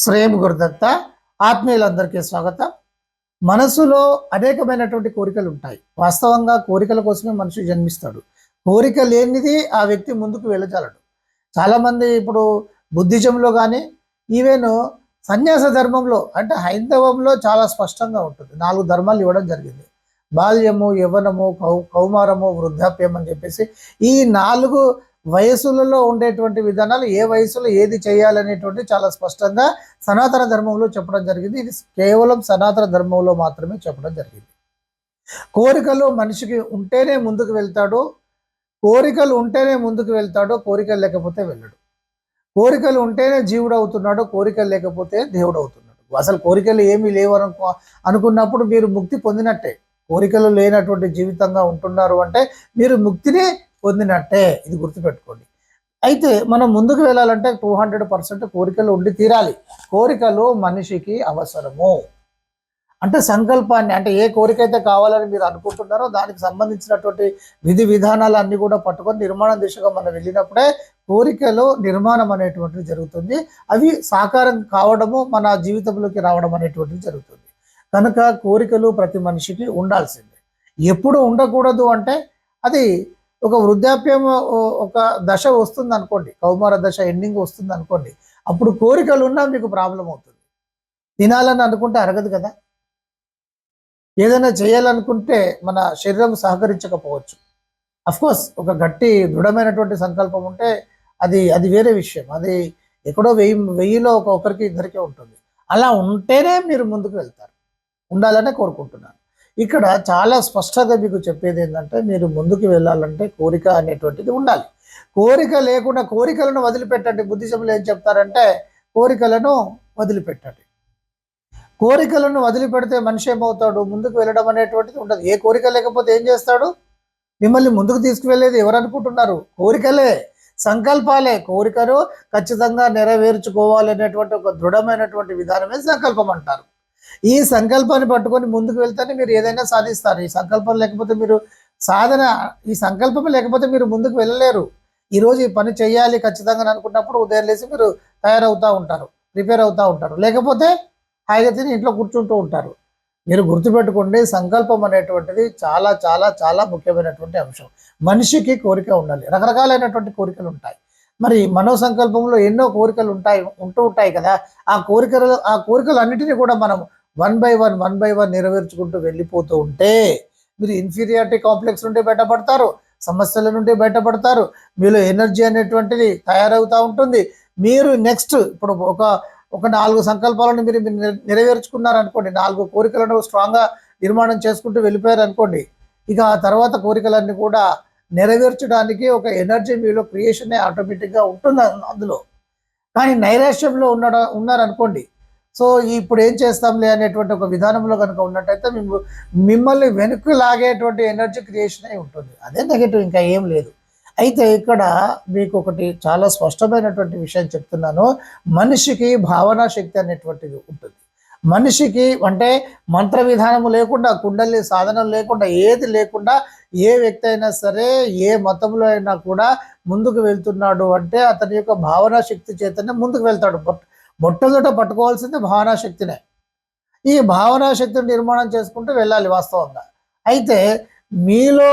శ్రేయం గురుదత్త ఆత్మీయులందరికీ స్వాగతం. మనసులో అనేకమైనటువంటి కోరికలు ఉంటాయి. వాస్తవంగా కోరికల కోసమే మనిషి జన్మిస్తాడు. కోరిక లేనిది ఆ వ్యక్తి ముందుకు వెళ్ళజాలడు. చాలామంది ఇప్పుడు బుద్ధిజంలో కానీ ఈవెన్ సన్యాస ధర్మంలో అంటే హైందవంలో చాలా స్పష్టంగా ఉంటుంది. 4 ధర్మాలు ఇవ్వడం జరిగింది. బాల్యము, యవ్వనము, కౌమారము, వృద్ధాప్యం అని చెప్పేసి ఈ 4 వయసులలో ఉండేటువంటి విధానాలు ఏ వయసులో ఏది చేయాలనేటువంటి చాలా స్పష్టంగా సనాతన ధర్మంలో చెప్పడం జరిగింది. ఇది కేవలం సనాతన ధర్మంలో మాత్రమే చెప్పడం జరిగింది. కోరికలు మనిషికి ఉంటేనే ముందుకు వెళ్తాడు, కోరికలు ఉంటేనే ముందుకు వెళ్తాడు, కోరికలు లేకపోతే వెళ్ళడు. కోరికలు ఉంటేనే జీవుడు అవుతున్నాడు, కోరికలు లేకపోతే దేవుడు అవుతున్నాడు. అసలు కోరికలు ఏమీ లేవు అనుకున్నప్పుడు మీరు ముక్తి పొందినట్టే. కోరికలు లేనటువంటి జీవితంగా ఉంటున్నారు అంటే మీరు ముక్తిని పొందినట్టే. ఇది గుర్తుపెట్టుకోండి. అయితే మనం ముందుకు వెళ్ళాలంటే 200% కోరికలు ఉండి తీరాలి. కోరికలు మనిషికి అవసరము. అంటే సంకల్పాన్ని, అంటే ఏ కోరిక అయితే కావాలని మీరు అనుకుంటున్నారో దానికి సంబంధించినటువంటి విధి విధానాలు అన్నీ కూడా పట్టుకొని నిర్మాణం దిశగా మనం వెళ్ళినప్పుడే కోరికలో నిర్మాణం అనేటువంటిది జరుగుతుంది. అవి సాకారం కావడము, మన జీవితంలోకి రావడం అనేటువంటిది జరుగుతుంది. కనుక కోరికలు ప్రతి మనిషికి ఉండాల్సిందే. ఎప్పుడు ఉండకూడదు అంటే అది ఒక వృద్ధాప్యం ఒక దశ వస్తుంది అనుకోండి, కౌమార దశ ఎండింగ్ వస్తుంది అనుకోండి, అప్పుడు కోరికలు ఉన్నా మీకు ప్రాబ్లం అవుతుంది. తినాలని అనుకుంటే అరగదు కదా. ఏదైనా చేయాలనుకుంటే మన శరీరం సహకరించకపోవచ్చు. అఫ్కోర్స్ ఒక గట్టి దృఢమైనటువంటి సంకల్పం ఉంటే అది అది వేరే విషయం. అది ఎక్కడో వెయ్యిలో ఒకరికి ఇద్దరికే ఉంటుంది. అలా ఉంటేనే మీరు ముందుకు వెళ్తారు. ఉండాలనే కోరుకుంటున్నాను. ఇక్కడ చాలా స్పష్టంగా మీకు చెప్పేది ఏంటంటే మీరు ముందుకు వెళ్ళాలంటే కోరిక అనేటువంటిది ఉండాలి. కోరిక లేకుండా కోరికలను వదిలిపెట్టండి. బుద్ధిజంలో ఏం చెప్తారంటే కోరికలను వదిలిపెట్టండి. కోరికలను వదిలిపెడితే మనిషి ఏమవుతాడు? ముందుకు వెళ్ళడం అనేటువంటిది ఉండదు. ఏ కోరిక లేకపోతే ఏం చేస్తాడు? మిమ్మల్ని ముందుకు తీసుకువెళ్ళేది ఎవరు అనుకుంటున్నారు? కోరికలే, సంకల్పాలే. కోరికను ఖచ్చితంగా నెరవేర్చుకోవాలి అనేటువంటి ఒక దృఢమైనటువంటి విధానమే సంకల్పం అంటారు. ఈ సంకల్పాన్ని పట్టుకొని ముందుకు వెళ్తేనే మీరు ఏదైనా సాధిస్తారు. ఈ సంకల్పం లేకపోతే మీరు ఈ సంకల్పం లేకపోతే మీరు ముందుకు వెళ్ళలేరు. ఈరోజు ఈ పని చేయాలి ఖచ్చితంగా అనుకున్నప్పుడు ఉదయం లేసి మీరు తయారవుతూ ఉంటారు, ప్రిపేర్ అవుతూ ఉంటారు. లేకపోతే హాయిగా తిని ఇంట్లో కూర్చుంటూ ఉంటారు. మీరు గుర్తుపెట్టుకోండి, సంకల్పం అనేటువంటిది చాలా చాలా చాలా ముఖ్యమైనటువంటి అంశం. మనిషికి కోరిక ఉండాలి. రకరకాలైనటువంటి కోరికలు ఉంటాయి. మరి మనో సంకల్పంలో ఎన్నో కోరికలు ఉంటూ ఉంటాయి కదా. ఆ కోరికలు అన్నిటినీ కూడా మనం వన్ బై వన్ నెరవేర్చుకుంటూ వెళ్ళిపోతూ ఉంటే మీరు ఇన్ఫీరియారిటీ కాంప్లెక్స్ నుండి బయటపడతారు, సమస్యల నుండి బయటపడతారు. మీలో ఎనర్జీ అనేటువంటిది తయారవుతూ ఉంటుంది. మీరు నెక్స్ట్ ఇప్పుడు ఒక 4 సంకల్పాలను మీరు నెరవేర్చుకున్నారనుకోండి, 4 కోరికలను స్ట్రాంగ్గా నిర్మాణం చేసుకుంటూ వెళ్ళిపోయారు అనుకోండి, ఇక ఆ తర్వాత కోరికలన్నీ కూడా నెరవేర్చడానికి ఒక ఎనర్జీ మీలో క్రియేషనే ఆటోమేటిక్గా ఉంటుంది అందులో. కానీ నైరాశ్యంలో ఉన్నారనుకోండి, సో ఇప్పుడు ఏం చేస్తాంలే అనేటువంటి ఒక విధానంలో కనుక ఉన్నట్టయితే మిమ్మల్ని వెనక్కి లాగేటువంటి ఎనర్జీ క్రియేషన్ అయి ఉంటుంది. అదే నెగటివ్, ఇంకా ఏం లేదు. అయితే ఇక్కడ మీకు ఒకటి చాలా స్పష్టమైనటువంటి విషయం చెప్తున్నాను. మనిషికి భావనా శక్తి అనేటువంటిది ఉంటుంది. మనిషికి అంటే మంత్ర విధానము లేకుండా, కుండలి సాధనం లేకుండా, ఏది లేకుండా ఏ వ్యక్తి అయినా సరే ఏ మతంలో అయినా కూడా ముందుకు వెళ్తున్నాడు అంటే అతని యొక్క భావనా శక్తి చేతనే ముందుకు వెళ్తాడు. మొట్టమొదట పట్టుకోవాల్సింది భావనా శక్తినే. ఈ భావనా శక్తిని నిర్మాణం చేసుకుంటూ వెళ్ళాలి వాస్తవంగా. అయితే మీలో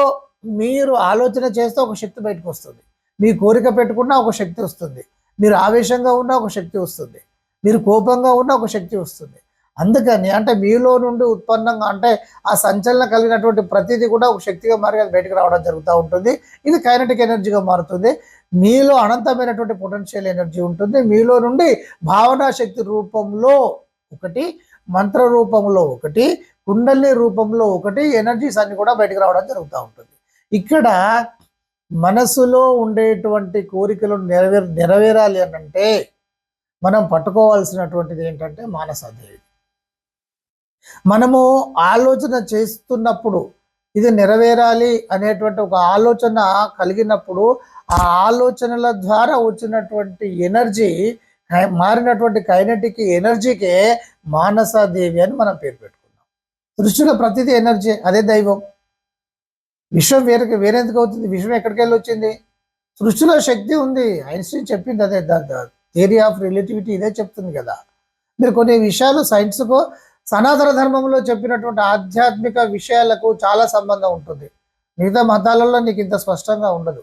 మీరు ఆలోచన చేస్తే ఒక శక్తి బయటకు వస్తుంది. మీ కోరిక పెట్టుకున్నా ఒక శక్తి వస్తుంది. మీరు ఆవేశంగా ఉన్నా ఒక శక్తి వస్తుంది. మీరు కోపంగా ఉన్నా ఒక శక్తి వస్తుంది. అందుకని అంటే మీలో నుండి ఉత్పన్నంగా అంటే ఆ సంచలనం కలిగినటువంటి ప్రతిదీ కూడా ఒక శక్తిగా మారి అది బయటకు రావడం జరుగుతూ ఉంటుంది. ఇది కైనటిక్ ఎనర్జీగా మారుతుంది. మీలో అనంతమైనటువంటి పొటెన్షియల్ ఎనర్జీ ఉంటుంది. మీలో నుండి భావనా శక్తి రూపంలో ఒకటి, మంత్ర రూపంలో ఒకటి, కుండలిని రూపంలో ఒకటి, ఎనర్జీస్ అన్ని కూడా బయటకు రావడం జరుగుతూ ఉంటుంది. ఇక్కడ మనసులో ఉండేటువంటి కోరికలను నెరవేరాలి అనంటే మనం పట్టుకోవాల్సినటువంటిది ఏంటంటే మానసాదేవి. మనము ఆలోచన చేస్తున్నప్పుడు ఇది నెరవేరాలి అనేటువంటి ఒక ఆలోచన కలిగినప్పుడు ఆ ఆలోచనల ద్వారా వచ్చినటువంటి ఎనర్జీ, మారినటువంటి కైనటిక్ ఎనర్జీకే మానసాదేవి అని మనం పేరు పెట్టుకున్నాం. సృష్టిలో ప్రతిదీ ఎనర్జీ, అదే దైవం. విశ్వం వేరెందుకు అవుతుంది? విశ్వం ఎక్కడికి వెళ్ళి వచ్చింది? సృష్టిలో శక్తి ఉంది. ఐన్స్టీన్ చెప్పింది అదే, థియరీ ఆఫ్ రిలేటివిటీ ఇదే చెప్తుంది కదా. మీరు కొన్ని విషయాలు సైన్స్కు సనాతన ధర్మంలో చెప్పినటువంటి ఆధ్యాత్మిక విషయాలకు చాలా సంబంధం ఉంటుంది. మిగతా మతాలలో నీకు ఇంత స్పష్టంగా ఉండదు.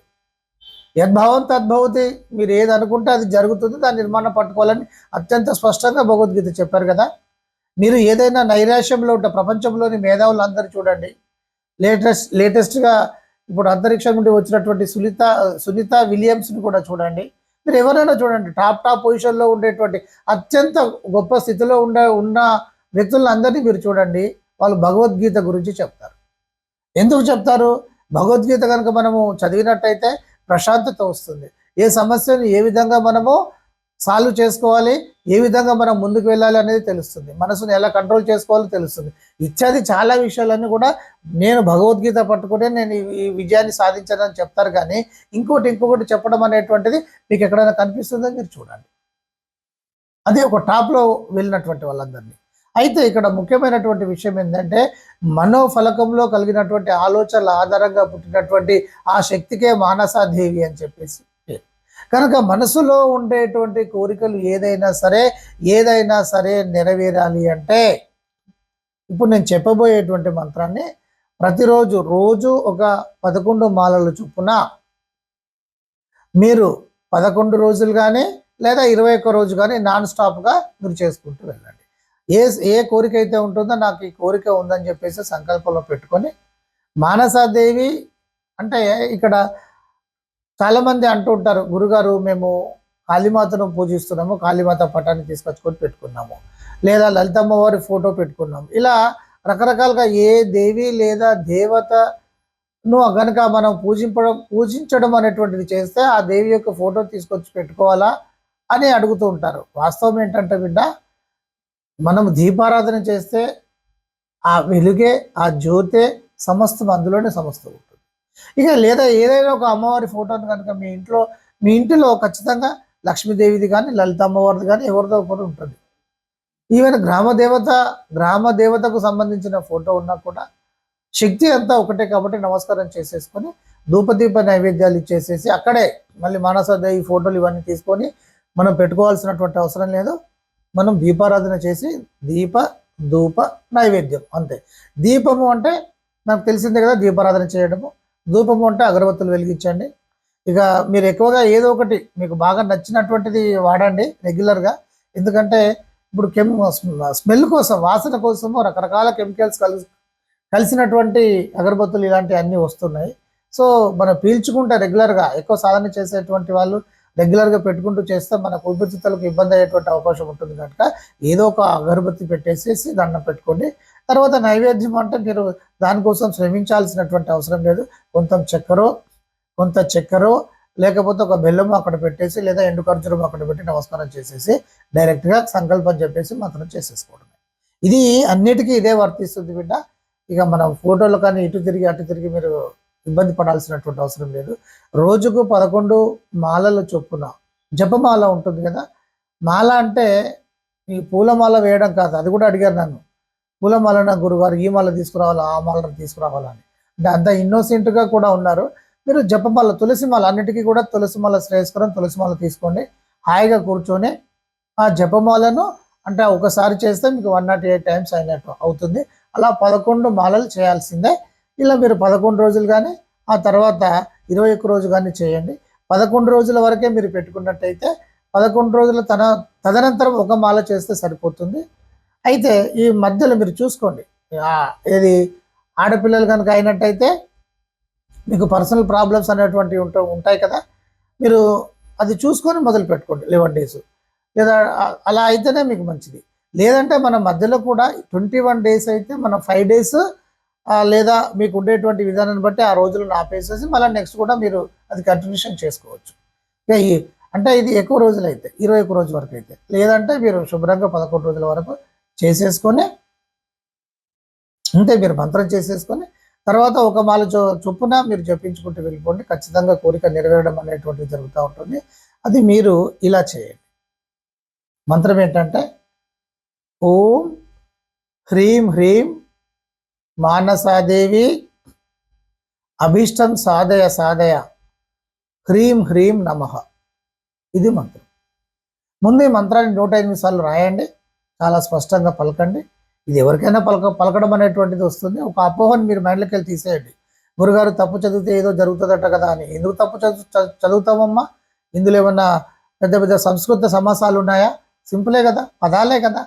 యద్భావం తద్భవతి, మీరు ఏది అనుకుంటే అది జరుగుతుంది, దాని నిర్మాణం పట్టుకోవాలని అత్యంత స్పష్టంగా భగవద్గీత చెప్పారు కదా. మీరు ఏదైనా నైరాశ్యంలో ఉంటే ప్రపంచంలోని మేధావులు అందరూ చూడండి. లేటెస్ట్గా ఇప్పుడు అంతరిక్షం నుండి వచ్చినటువంటి సునీత విలియమ్స్ని కూడా చూడండి. మీరు ఎవరైనా చూడండి, టాప్ పొజిషన్లో ఉండేటువంటి అత్యంత గొప్ప స్థితిలో ఉన్న వ్యక్తులందరినీ మీరు చూడండి, వాళ్ళు భగవద్గీత గురించి చెప్తారు. ఎందుకు చెప్తారు? భగవద్గీత కనుక మనము చదివినట్టయితే ప్రశాంతత వస్తుంది. ఏ సమస్యను ఏ విధంగా మనము సాల్వ్ చేసుకోవాలి, ఏ విధంగా మనం ముందుకు వెళ్ళాలి అనేది తెలుస్తుంది. మనసును ఎలా కంట్రోల్ చేసుకోవాలో తెలుస్తుంది. ఇత్యాది చాలా విషయాలన్నీ కూడా నేను భగవద్గీత పట్టుకుంటే నేను ఈ విజయాన్ని సాధించానని చెప్తారు. కానీ ఇంకొకటి చెప్పడం అనేటువంటిది మీకు ఎక్కడైనా కనిపిస్తుందని మీరు చూడండి. అదే ఒక టాప్లో వెళ్ళినటువంటి వాళ్ళందరినీ. అయితే ఇక్కడ ముఖ్యమైనటువంటి విషయం ఏంటంటే, మనోఫలకంలో కలిగినటువంటి ఆలోచనల ఆధారంగా పుట్టినటువంటి ఆ శక్తికే మానసాదేవి అని చెప్పేసి. కనుక మనసులో ఉండేటువంటి కోరికలు ఏదైనా సరే నెరవేరాలి అంటే, ఇప్పుడు నేను చెప్పబోయేటువంటి మంత్రాన్ని రోజు ఒక 11 మాలలు చొప్పున మీరు 11 రోజులు కానీ లేదా 21 రోజు కానీ నాన్ స్టాప్గా మీరు చేసుకుంటూ వెళ్ళండి. ఏ కోరిక అయితే ఉంటుందో నాకు ఈ కోరిక ఉందని చెప్పేసి సంకల్పంలో పెట్టుకొని, మానసాదేవి అంటే ఇక్కడ చాలామంది అంటూ ఉంటారు, గురుగారు మేము కాళీమాతను పూజిస్తున్నాము, కాళీమాత పటాన్ని తీసుకొచ్చుకొని పెట్టుకున్నాము, లేదా లలితమ్మ వారి ఫోటో పెట్టుకున్నాము. ఇలా రకరకాలుగా ఏ దేవి లేదా దేవతను కనుక మనం పూజించడం అనేటువంటిది చేస్తే ఆ దేవి యొక్క ఫోటో తీసుకొచ్చి పెట్టుకోవాలా అని అడుగుతూ ఉంటారు. వాస్తవం ఏంటంటే బిడ్డ, మనం దీపారాధన చేస్తే ఆ వెలుగే, ఆ జ్యోతే సమస్తం అందులోనే సమస్తం ఉంటుంది. ఇక లేదా ఏదైనా ఒక అమ్మవారి ఫోటోని కనుక మీ ఇంటిలో ఖచ్చితంగా లక్ష్మీదేవిది కానీ లలిత అమ్మవారిది కానీ ఎవరిదో ఒకటి ఉంటుంది. ఈవెన్ గ్రామ దేవతకు సంబంధించిన ఫోటో ఉన్నా కూడా శక్తి అంతా ఒకటే కాబట్టి నమస్కారం చేసేసుకొని ధూపదీప నైవేద్యాలు ఇచ్చేసేసి అక్కడే మళ్ళీ మానసాదేవి ఫోటోలు ఇవన్నీ తీసుకొని మనం పెట్టుకోవాల్సినటువంటి అవసరం లేదు. మనం దీపారాధన చేసి ధూప నైవేద్యం అంతే. దీపము అంటే నాకు తెలిసిందే కదా, దీపారాధన చేయడము. ధూపము అంటే అగరబత్తులు వెలిగించండి. ఇక మీరు ఎక్కువగా ఏదో ఒకటి మీకు బాగా నచ్చినటువంటిది వాడండి రెగ్యులర్గా. ఎందుకంటే ఇప్పుడు స్మెల్ కోసం, వాసన కోసము రకరకాల కెమికల్స్ కలిసినటువంటి అగరబత్తులు ఇలాంటివి అన్నీ వస్తున్నాయి. సో మనం పీల్చుకుంటే రెగ్యులర్గా ఎక్కువ సాధన చేసేటువంటి వాళ్ళు రెగ్యులర్గా పెట్టుకుంటూ చేస్తే మన ఊపిరితిత్తులకు ఇబ్బంది అయ్యేటువంటి అవకాశం ఉంటుంది. కనుక ఏదో ఒక అగరబత్తి పెట్టేసేసి దండం పెట్టుకోండి. తర్వాత నైవేద్యం అంటే మీరు దానికోసం శ్రమించాల్సినటువంటి అవసరం లేదు. కొంత చక్కెర లేకపోతే ఒక బెల్లము అక్కడ పెట్టేసి లేదా ఎండు ఖర్జూరం అక్కడ పెట్టి నమస్కారం చేసేసి డైరెక్ట్గా సంకల్పం చెప్పేసి మంత్రం చేసేసుకోవడమే. ఇది అన్నిటికీ ఇదే వర్తిస్తుంది బిడ్డ. ఇక మనం ఫోటోలు కానీ ఇటు తిరిగి అటు తిరిగి మీరు ఇబ్బంది పడాల్సినటువంటి అవసరం లేదు. రోజుకు 11 మాలల చొప్పున జపమాల ఉంటుంది కదా. మాల అంటే ఈ పూలమాల వేయడం కాదు, అది కూడా అడిగారు నన్ను. పూలమాల నా గురుగారు ఈ మాల తీసుకురావాలా ఆ మాల తీసుకురావాలా అని. అంటే అంత ఇన్నోసెంట్గా కూడా ఉన్నారు. మీరు జపమాల, తులసిమాల, అన్నిటికీ కూడా తులసిమాల శ్రేయస్కరం, తులసిమాల తీసుకోండి. హాయిగా కూర్చొని ఆ జపమాలను అంటే ఒకసారి చేస్తే మీకు 108 టైమ్స్ అయినట్టు అవుతుంది. అలా 11 మాలలు చేయాల్సిందే. ఇలా మీరు 11 రోజులు కానీ ఆ తర్వాత 21 రోజు కానీ చేయండి. 11 రోజుల వరకే మీరు పెట్టుకున్నట్టయితే 11 రోజుల తదనంతరం ఒక మాల చేస్తే సరిపోతుంది. అయితే ఈ మధ్యలో మీరు చూసుకోండి, ఏది ఆడపిల్లలు కనుక అయినట్టయితే మీకు పర్సనల్ ప్రాబ్లమ్స్ అనేటువంటివి ఉంటాయి కదా, మీరు అది చూసుకొని మొదలు పెట్టుకోండి 11 డేస్. లేదా అలా అయితేనే మీకు మంచిది. లేదంటే మన మధ్యలో కూడా 21 డేస్ అయితే మనం 5 డేస్ లేదా మీకు ఉండేటువంటి విధానాన్ని బట్టి ఆ రోజులను ఆపేసేసి మళ్ళీ నెక్స్ట్ కూడా మీరు అది కంటిన్యూషన్ చేసుకోవచ్చు. అంటే ఇది ఎక్కువ రోజులు అయితే 21 రోజు వరకు అయితే, లేదంటే మీరు శుభ్రంగా 11 రోజుల వరకు చేసేసుకొని అంతే. మీరు మంత్రం చేసేసుకొని తర్వాత ఒక మాల చొప్పున మీరు జపించుకుంటూ వెళ్ళిపోండి. ఖచ్చితంగా కోరిక నెరవేరడం అనేటువంటిది జరుగుతూ ఉంటుంది. అది మీరు ఇలా చేయండి. మంత్రం ఏంటంటే ఓం హ్రీం హ్రీం మానసాదేవి అభీష్టం సాధయ హ్రీం హ్రీం నమః. ఇది మంత్రం. ముందు ఈ మంత్రాన్ని 108 సార్లు రాయండి. చాలా స్పష్టంగా పలకండి. ఇది ఎవరికైనా పలకడం అనేటువంటిది వస్తుంది. ఒక అపోహను మీరు మైండ్లోకి వెళ్ళి తీసేయండి. గురుగారు తప్పు చదివితే ఏదో జరుగుతుందట కదా అని. ఎందుకు తప్పు చదువుతామమ్మా? ఇందులో ఏమన్నా పెద్ద పెద్ద సంస్కృత సమాసాలు ఉన్నాయా? సింపులే కదా, పదాలే కదా.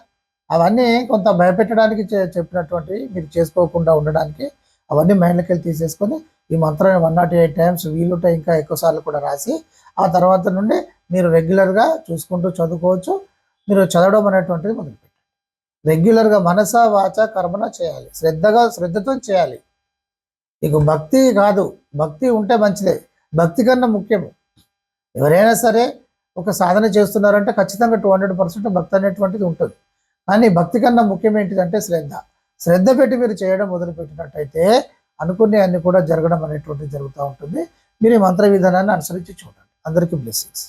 అవన్నీ కొంత భయపెట్టడానికి చెప్పినటువంటివి, మీరు చేసుకోకుండా ఉండడానికి. అవన్నీ మైండ్లోకి వెళ్ళి తీసేసుకొని ఈ మంత్రాన్ని 108 టైమ్స్, వీలుంటే ఇంకా ఎక్కువ సార్లు కూడా రాసి, ఆ తర్వాత నుండి మీరు రెగ్యులర్గా చూసుకుంటూ చదువుకోవచ్చు. మీరు చదవడం అనేటువంటిది మొదలుపెట్టండి. రెగ్యులర్గా మనస వాచ కర్మన చేయాలి. శ్రద్ధతో చేయాలి. నీకు భక్తి కాదు, భక్తి ఉంటే మంచిదే, భక్తి కన్నా ముఖ్యము. ఎవరైనా సరే ఒక సాధన చేస్తున్నారంటే ఖచ్చితంగా 200% భక్తి అనేటువంటిది ఉంటుంది. కానీ భక్తి కన్నా ముఖ్యం ఏంటిదంటే శ్రద్ధ పెట్టి మీరు చేయడం మొదలుపెట్టినట్టయితే అనుకునే అన్ని కూడా జరగడం అనేటువంటిది జరుగుతూ ఉంటుంది. మీరు ఈ మంత్ర విధానాన్ని అనుసరించి చూడండి. అందరికీ బ్లెస్సింగ్స్.